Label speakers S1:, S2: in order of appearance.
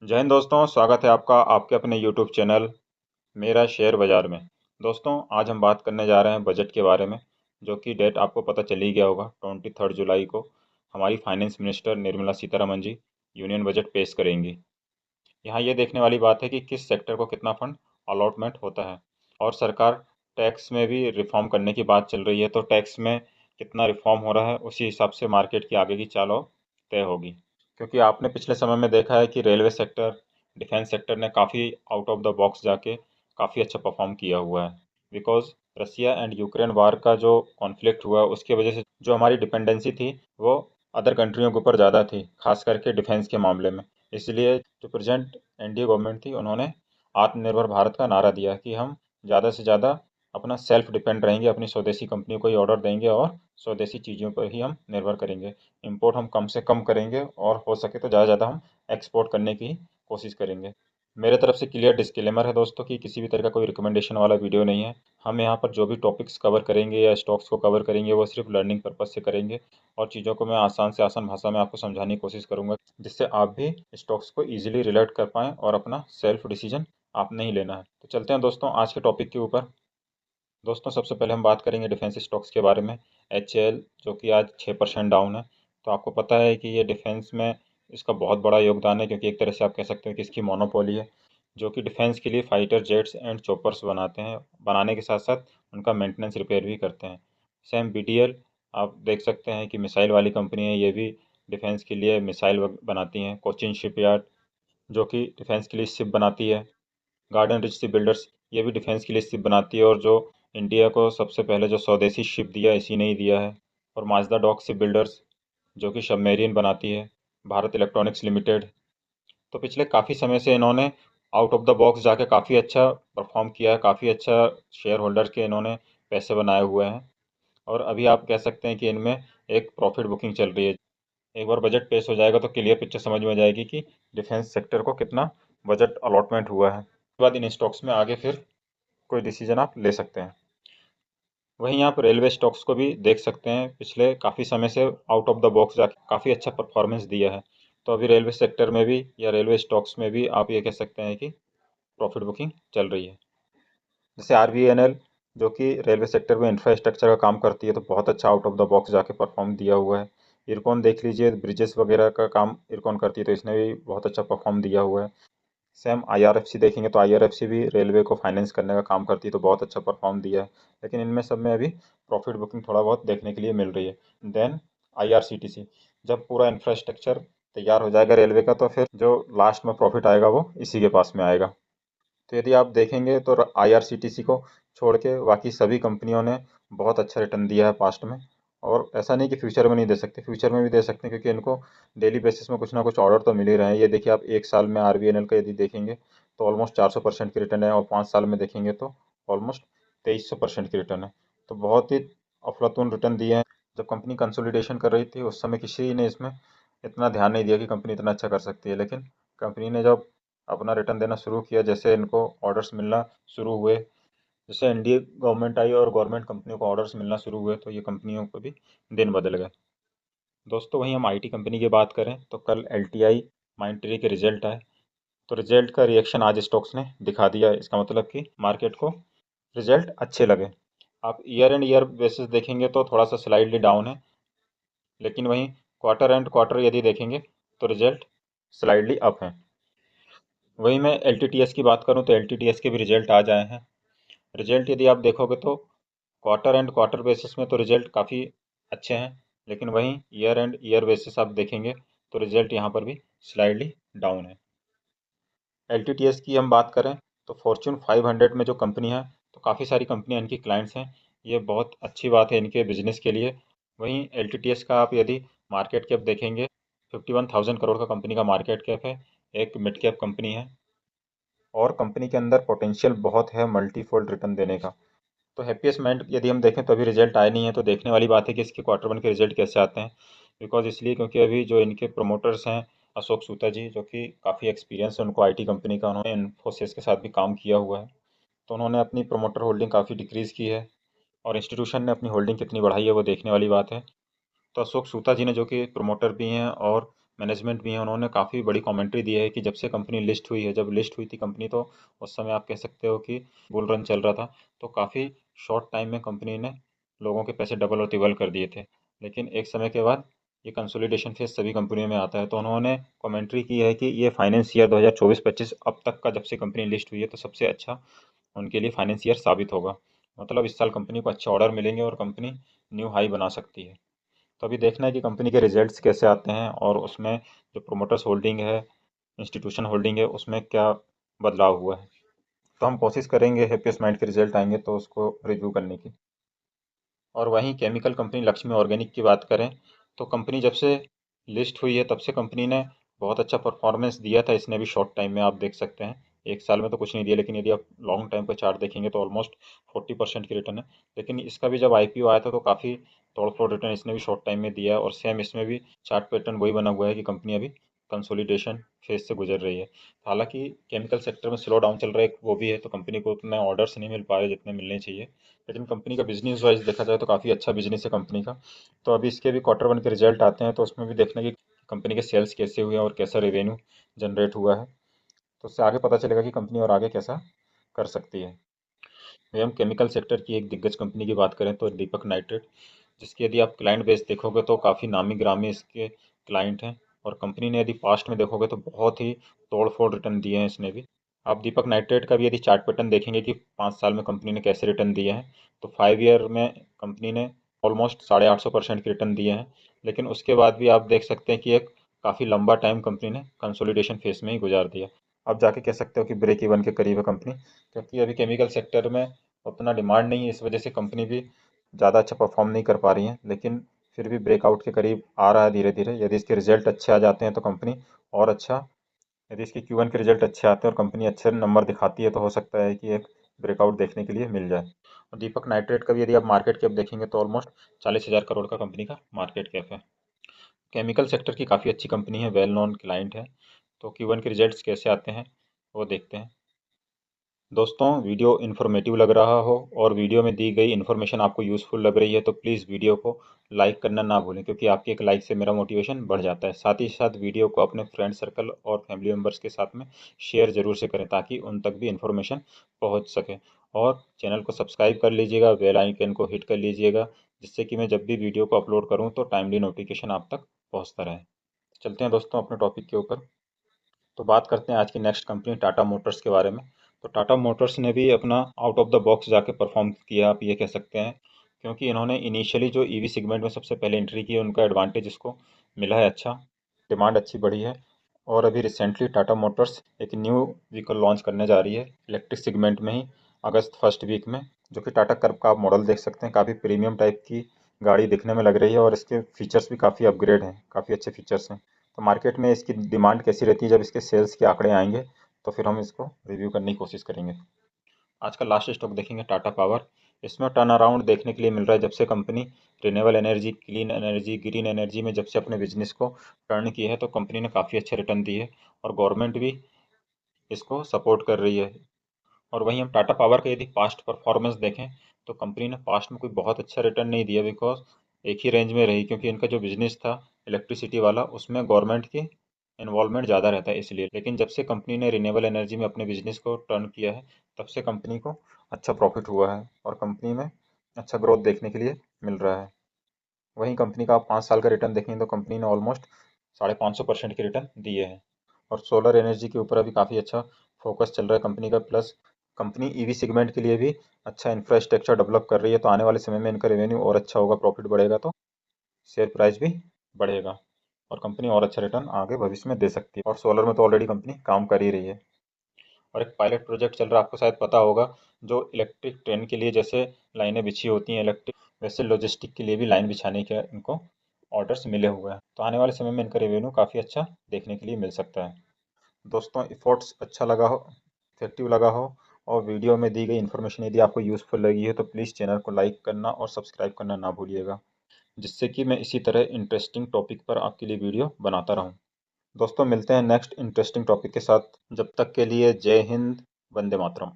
S1: जय हिंद दोस्तों, स्वागत है आपका आपके अपने यूट्यूब चैनल मेरा शेयर बाज़ार में। दोस्तों, आज हम बात करने जा रहे हैं बजट के बारे में, जो कि डेट आपको पता चल ही गया होगा। 23 जुलाई को हमारी finance minister Nirmala Sitharaman ji union budget पेश करेंगी। यहाँ ये देखने वाली बात है कि किस सेक्टर को कितना फंड अलॉटमेंट होता है। और सरकार टैक्स में भी रिफॉर्म करने की बात चल रही है, तो टैक्स में कितना रिफॉर्म हो रहा है उसी हिसाब से मार्केट की आगे की चाल तय होगी। क्योंकि आपने पिछले समय में देखा है कि रेलवे सेक्टर, डिफेंस सेक्टर ने काफ़ी आउट ऑफ द बॉक्स जाके काफ़ी अच्छा परफॉर्म किया हुआ है। Because Russia and Ukraine war का जो कॉन्फ्लिक्ट हुआ उसकी वजह से जो हमारी डिपेंडेंसी थी वो अदर कंट्रियों के ऊपर ज़्यादा थी, खास करके डिफेंस के मामले में। इसलिए जो प्रेजेंट एनडीए गवर्नमेंट थी उन्होंने आत्मनिर्भर भारत का नारा दिया कि हम ज़्यादा से ज़्यादा अपना सेल्फ डिपेंड रहेंगे, अपनी स्वदेशी कंपनियों को ही ऑर्डर देंगे और स्वदेशी चीज़ों पर ही हम निर्भर करेंगे। इंपोर्ट हम कम से कम करेंगे और हो सके तो ज़्यादा से ज़्यादा हम एक्सपोर्ट करने की कोशिश करेंगे। मेरे तरफ से क्लियर डिस्क्लेमर है दोस्तों कि किसी भी तरह का कोई रिकमेंडेशन वाला वीडियो नहीं है। हम यहाँ पर जो भी टॉपिक्स कवर करेंगे या स्टॉक्स को कवर करेंगे वो सिर्फ लर्निंग पर्पज से करेंगे, और चीज़ों को मैं आसान से आसान भाषा में आपको समझाने की कोशिश करूँगा, जिससे आप भी स्टॉक्स को ईजिली रिलेट कर पाएँ और अपना सेल्फ डिसीजन आपने ही लेना है। तो चलते हैं दोस्तों आज के टॉपिक के ऊपर। दोस्तों, सबसे पहले हम बात करेंगे डिफेंस स्टॉक्स के बारे में। HAL जो कि आज 6% डाउन है। तो आपको पता है कि ये डिफेंस में इसका बहुत बड़ा योगदान है, क्योंकि एक तरह से आप कह सकते हो कि इसकी मोनोपोली है, जो कि डिफेंस के लिए फाइटर जेट्स एंड चॉपर्स बनाते हैं, बनाने के साथ साथ उनका मेंटेनेंस रिपेयर भी करते हैं। सेम BDL आप देख सकते हैं कि मिसाइल वाली कंपनी है, ये भी डिफेंस के लिए मिसाइल बनाती हैं। कोचिन शिपयार्ड जो कि डिफेंस के लिए शिप बनाती है। गार्डन रिच शिप बिल्डर्स ये भी डिफेंस के लिए शिप बनाती है, और जो इंडिया को सबसे पहले जो स्वदेशी शिप दिया इसी ने ही दिया है। और माजदा डॉक शिप बिल्डर्स जो कि सबमेरीन बनाती है। भारत इलेक्ट्रॉनिक्स लिमिटेड, तो पिछले काफ़ी समय से इन्होंने आउट ऑफ द बॉक्स जाके काफ़ी अच्छा परफॉर्म किया है, काफ़ी अच्छा शेयर होल्डर के इन्होंने पैसे बनाए हुए हैं। और अभी आप कह सकते हैं कि इनमें एक प्रॉफिट बुकिंग चल रही है। एक बार बजट पेश हो जाएगा तो क्लियर पिक्चर समझ में आ जाएगी कि डिफेंस सेक्टर को कितना बजट अलॉटमेंट हुआ है। उसके बाद इन स्टॉक्स में आगे फिर कोई डिसीजन आप ले सकते हैं। वहीं आप रेलवे स्टॉक्स को भी देख सकते हैं, पिछले काफ़ी समय से आउट ऑफ द बॉक्स जाके काफ़ी अच्छा परफॉर्मेंस दिया है। तो अभी रेलवे सेक्टर में भी या रेलवे स्टॉक्स में भी आप ये कह सकते हैं कि प्रॉफिट बुकिंग चल रही है। जैसे RVNL जो कि रेलवे सेक्टर में इंफ्रास्ट्रक्चर का काम करती है, तो बहुत अच्छा आउट ऑफ द बॉक्स जाके परफॉर्म दिया हुआ है। इरकॉन देख लीजिए, ब्रिजेस वगैरह का काम इरकॉन करती है, तो इसने भी बहुत अच्छा परफॉर्म दिया हुआ है। सेम IRFC देखेंगे तो IRFC भी रेलवे को फाइनेंस करने का काम करती है, तो बहुत अच्छा परफॉर्म दिया है। लेकिन इनमें सब में अभी प्रॉफिट बुकिंग थोड़ा बहुत देखने के लिए मिल रही है। देन IRCTC, जब पूरा इंफ्रास्ट्रक्चर तैयार हो जाएगा रेलवे का, तो फिर जो लास्ट में प्रॉफिट आएगा वो इसी के पास में आएगा। तो यदि आप देखेंगे तो IRCTC को छोड़ के बाकी सभी कंपनियों ने बहुत अच्छा रिटर्न दिया है पास्ट में। और ऐसा नहीं कि फ्यूचर में नहीं दे सकते, फ्यूचर में भी दे सकते हैं, क्योंकि इनको डेली बेसिस में कुछ ना कुछ ऑर्डर तो मिल ही रहे हैं। ये देखिए, आप एक साल में RVNL का यदि देखेंगे तो ऑलमोस्ट 400% की रिटर्न है, और 5 साल में देखेंगे तो ऑलमोस्ट 2300% की रिटर्न है। तो बहुत ही अफलातून रिटर्न दिए हैं। जब कंपनी कंसोलिडेशन कर रही थी उस समय किसी ने इसमें इतना ध्यान नहीं दिया कि कंपनी इतना अच्छा कर सकती है, लेकिन कंपनी ने जब अपना रिटर्न देना शुरू किया, जैसे इनको ऑर्डर्स मिलना शुरू हुए, जैसे एनडीए गवर्नमेंट आई और गवर्नमेंट कंपनियों को ऑर्डर्स मिलना शुरू हुए, तो ये कंपनियों को भी दिन बदल गए। दोस्तों, वहीं हम आईटी कंपनी की बात करें तो कल LTI माइंडट्री के रिजल्ट आए, तो रिजल्ट का रिएक्शन आज स्टॉक्स ने दिखा दिया। इसका मतलब कि मार्केट को रिजल्ट अच्छे लगे। आप ईयर एंड ईयर बेसिस देखेंगे तो थोड़ा सा स्लाइडली डाउन है, लेकिन वहीं क्वार्टर एंड क्वार्टर यदि देखेंगे तो रिजल्ट स्लाइडली अप है। वहीं मैं LTTS की बात करूं तो LTTS के भी रिजल्ट आज आए हैं। रिजल्ट यदि आप देखोगे तो क्वार्टर एंड क्वार्टर बेसिस में तो रिजल्ट काफ़ी अच्छे हैं, लेकिन वहीं ईयर एंड ईयर बेसिस आप देखेंगे तो रिजल्ट यहाँ पर भी स्लाइडली डाउन है। LTTS की हम बात करें तो फॉर्च्यून 500 में जो कंपनी है, तो काफ़ी सारी कंपनियां इनकी क्लाइंट्स हैं। ये बहुत अच्छी बात है इनके बिजनेस के लिए। वहीं LTTS का आप यदि मार्केट कैप देखेंगे, 51,000 करोड़ का कंपनी का मार्केट कैप है, एक मिड कैप कंपनी है, और कंपनी के अंदर पोटेंशियल बहुत है मल्टीफोल्ड रिटर्न देने का। तो हैप्पीएस्ट माइंड यदि हम देखें तो अभी रिजल्ट आए नहीं है, तो देखने वाली बात है कि इसके क्वार्टर 1 के रिजल्ट कैसे आते हैं। बिकॉज इसलिए क्योंकि अभी जो इनके प्रमोटर्स हैं, अशोक सूता जी, जो कि काफ़ी एक्सपीरियंस है उनको आईटी कंपनी का, उन्होंने इन्फोसिस के साथ भी काम किया हुआ है, तो उन्होंने अपनी प्रमोटर होल्डिंग काफ़ी डिक्रीज़ की है। और इंस्टीट्यूशन ने अपनी होल्डिंग कितनी बढ़ाई है वो देखने वाली बात है। तो अशोक सूता जी ने, जो कि प्रमोटर भी हैं और मैनेजमेंट भी हैं, उन्होंने काफ़ी बड़ी कमेंट्री दी है कि जब से कंपनी लिस्ट हुई है, जब लिस्ट हुई थी कंपनी तो उस समय आप कह सकते हो कि बुल रन चल रहा था, तो काफ़ी शॉर्ट टाइम में कंपनी ने लोगों के पैसे डबल और तिबल कर दिए थे। लेकिन एक समय के बाद ये कंसोलिडेशन फेज सभी कंपनियों में आता है, तो उन्होंने कमेंट्री की है कि ये फाइनेंस ईयर 2024-25 अब तक का जब से कंपनी लिस्ट हुई है तो सबसे अच्छा उनके लिए फाइनेंस ईयर साबित होगा। मतलब इस साल कंपनी को अच्छे ऑर्डर मिलेंगे और कंपनी न्यू हाई बना सकती है। तो अभी देखना है कि कंपनी के रिजल्ट्स कैसे आते हैं और उसमें जो प्रोमोटर्स होल्डिंग है, इंस्टीट्यूशन होल्डिंग है, उसमें क्या बदलाव हुआ है। तो हम कोशिश करेंगे हैप्पीएस्ट माइंड के रिजल्ट आएंगे तो उसको रिव्यू करने की। और वहीं केमिकल कंपनी लक्ष्मी ऑर्गेनिक की बात करें तो कंपनी जब से लिस्ट हुई है तब से कंपनी ने बहुत अच्छा परफॉर्मेंस दिया था। इसने भी शॉर्ट टाइम में आप देख सकते हैं, एक साल में तो कुछ नहीं दिया, लेकिन यदि आप लॉन्ग टाइम का चार्ट देखेंगे तो ऑलमोस्ट 40% की रिटर्न है। लेकिन इसका भी जब आईपीओ आया था तो काफ़ी तोड़फोड़ रिटर्न इसने भी शॉर्ट टाइम में दिया है, और सेम इसमें भी चार्ट पैटर्न वही बना हुआ है कि कंपनी अभी कंसोलिडेशन फेज से गुजर रही है। हालांकि केमिकल सेक्टर में स्लो डाउन चल रहा है वो भी है, तो कंपनी को उतने ऑर्डर्स नहीं मिल पा रहे जितने मिलने चाहिए। लेकिन कंपनी का बिजनेस वाइज देखा जाए तो काफ़ी अच्छा बिजनेस है कंपनी का। तो अभी इसके भी क्वार्टर वन के रिजल्ट आते हैं तो उसमें भी देखना कि कंपनी के सेल्स कैसे हुए और कैसा रेवेन्यू जनरेट हुआ है, तो उससे आगे पता चलेगा कि कंपनी और आगे कैसा कर सकती है। वही हम केमिकल सेक्टर की एक दिग्गज कंपनी की बात करें तो दीपक नाइट्रेट, जिसकी यदि आप क्लाइंट बेस देखोगे तो काफ़ी नामी गिरामी इसके क्लाइंट हैं, और कंपनी ने यदि पास्ट में देखोगे तो बहुत ही तोड़ फोड़ रिटर्न दिए हैं इसने भी। आप दीपक नाइट्रेट का भी यदि चार्ट पैटर्न देखेंगे कि 5 साल में कंपनी ने कैसे रिटर्न दिए हैं, तो 5 ईयर में कंपनी ने ऑलमोस्ट 850% के रिटर्न दिए हैं। लेकिन उसके बाद भी आप देख सकते हैं कि एक काफ़ी लंबा टाइम कंपनी ने कंसोलिडेशन फेस में ही गुजार दिया। आप जाके कह सकते हो कि ब्रेक इवन के करीब है कंपनी, क्योंकि अभी केमिकल सेक्टर में उतना डिमांड नहीं है, इस वजह से कंपनी भी ज़्यादा अच्छा परफॉर्म नहीं कर पा रही है। लेकिन फिर भी ब्रेकआउट के करीब आ रहा है धीरे धीरे। यदि इसके रिजल्ट अच्छे आ जाते हैं तो कंपनी और अच्छा, यदि इसके Q1 के रिजल्ट अच्छे आते हैं और कंपनी अच्छे नंबर दिखाती है तो हो सकता है कि एक ब्रेकआउट देखने के लिए मिल जाए। और दीपक नाइट्रेट का भी यदि आप मार्केट कैप देखेंगे तो ऑलमोस्ट 40,000 करोड़ का कंपनी का मार्केट कैप है। केमिकल सेक्टर की काफ़ी अच्छी कंपनी है, वेल नोन क्लाइंट है। तो Q1 के रिजल्ट्स कैसे आते हैं वो देखते हैं। दोस्तों, वीडियो इन्फॉर्मेटिव लग रहा हो और वीडियो में दी गई इन्फॉर्मेशन आपको यूज़फुल लग रही है तो प्लीज़ वीडियो को लाइक करना ना भूलें, क्योंकि आपके एक लाइक से मेरा मोटिवेशन बढ़ जाता है। साथ ही साथ वीडियो को अपने फ्रेंड सर्कल और फैमिली मेम्बर्स के साथ में शेयर ज़रूर से करें ताकि उन तक भी इन्फॉर्मेशन पहुंच सके। और चैनल को सब्सक्राइब कर लीजिएगा, बेल आइकन को हिट कर लीजिएगा, जिससे कि मैं जब भी वीडियो को अपलोड करूँ तो टाइमली नोटिफिकेशन आप तक पहुँचता रहे। चलते हैं दोस्तों अपने टॉपिक के ऊपर। तो बात करते हैं आज की नेक्स्ट कंपनी टाटा मोटर्स के बारे में। तो टाटा मोटर्स ने भी अपना आउट ऑफ द बॉक्स जाके परफॉर्म किया, आप ये कह सकते हैं, क्योंकि इन्होंने इनिशियली जो ईवी सेगमेंट में सबसे पहले एंट्री की, उनका एडवांटेज इसको मिला है अच्छा, डिमांड अच्छी बढ़ी है। और अभी रिसेंटली टाटा मोटर्स एक न्यू व्हीकल लॉन्च करने जा रही है इलेक्ट्रिक सेगमेंट में ही, अगस्त फर्स्ट वीक में, जो कि टाटा कर्व का आप मॉडल देख सकते हैं। काफ़ी प्रीमियम टाइप की गाड़ी दिखने में लग रही है और इसके फीचर्स भी काफ़ी अपग्रेड हैं, काफ़ी अच्छे फीचर्स हैं। तो मार्केट में इसकी डिमांड कैसी रहती है, जब इसके सेल्स के आंकड़े आएंगे तो फिर हम इसको रिव्यू करने की कोशिश करेंगे। आज का लास्ट स्टॉक देखेंगे टाटा पावर। इसमें टर्न अराउंड देखने के लिए मिल रहा है जब से company renewable energy, clean energy, green energy में जब से अपने बिजनेस को टर्न किया है तो कंपनी ने काफ़ी अच्छे रिटर्न दिए और गवर्नमेंट भी इसको सपोर्ट कर रही है। और वहीं हम टाटा पावर का यदि पास्ट परफॉर्मेंस देखें तो कंपनी ने पास्ट में कोई बहुत अच्छा रिटर्न नहीं दिया, बिकॉज एक ही रेंज में रही, क्योंकि इनका जो बिजनेस था इलेक्ट्रिसिटी वाला उसमें गवर्नमेंट की इन्वॉल्वमेंट ज़्यादा रहता है इसलिए। लेकिन जब से कंपनी ने रिन्यूएबल एनर्जी में अपने बिजनेस को टर्न किया है तब से कंपनी को अच्छा प्रॉफिट हुआ है और कंपनी में अच्छा ग्रोथ देखने के लिए मिल रहा है। वहीं कंपनी का आप 5 साल का रिटर्न देखेंगे तो कंपनी ने ऑलमोस्ट 550% के रिटर्न दिए हैं। और सोलर एनर्जी के ऊपर अभी काफ़ी अच्छा फोकस चल रहा है कंपनी का, प्लस कंपनी ईवी सेगमेंट के लिए भी अच्छा इंफ्रास्ट्रक्चर डेवलप कर रही है। तो आने वाले समय में इनका रेवेन्यू और अच्छा होगा, प्रॉफिट बढ़ेगा तो शेयर प्राइस भी बढ़ेगा और कंपनी और अच्छा रिटर्न आगे भविष्य में दे सकती है। और सोलर में तो ऑलरेडी कंपनी काम कर ही रही है। और एक पायलट प्रोजेक्ट चल रहा है, आपको शायद पता होगा, जो इलेक्ट्रिक ट्रेन के लिए जैसे लाइनें बिछी होती हैं इलेक्ट्रिक, वैसे लॉजिस्टिक के लिए भी लाइन बिछाने के इनको ऑर्डर्स मिले हुए हैं। तो आने वाले समय में इनका रेवेन्यू काफ़ी अच्छा देखने के लिए मिल सकता है। दोस्तों, इफोर्ट्स अच्छा लगा हो, इफेक्टिव लगा हो और वीडियो में दी गई इन्फॉर्मेशन यदि आपको यूज़फुल लगी है तो प्लीज़ चैनल को लाइक करना और सब्सक्राइब करना ना भूलिएगा, जिससे कि मैं इसी तरह इंटरेस्टिंग टॉपिक पर आपके लिए वीडियो बनाता रहूं। दोस्तों, मिलते हैं नेक्स्ट इंटरेस्टिंग टॉपिक के साथ। जब तक के लिए जय हिंद, वंदे मातरम।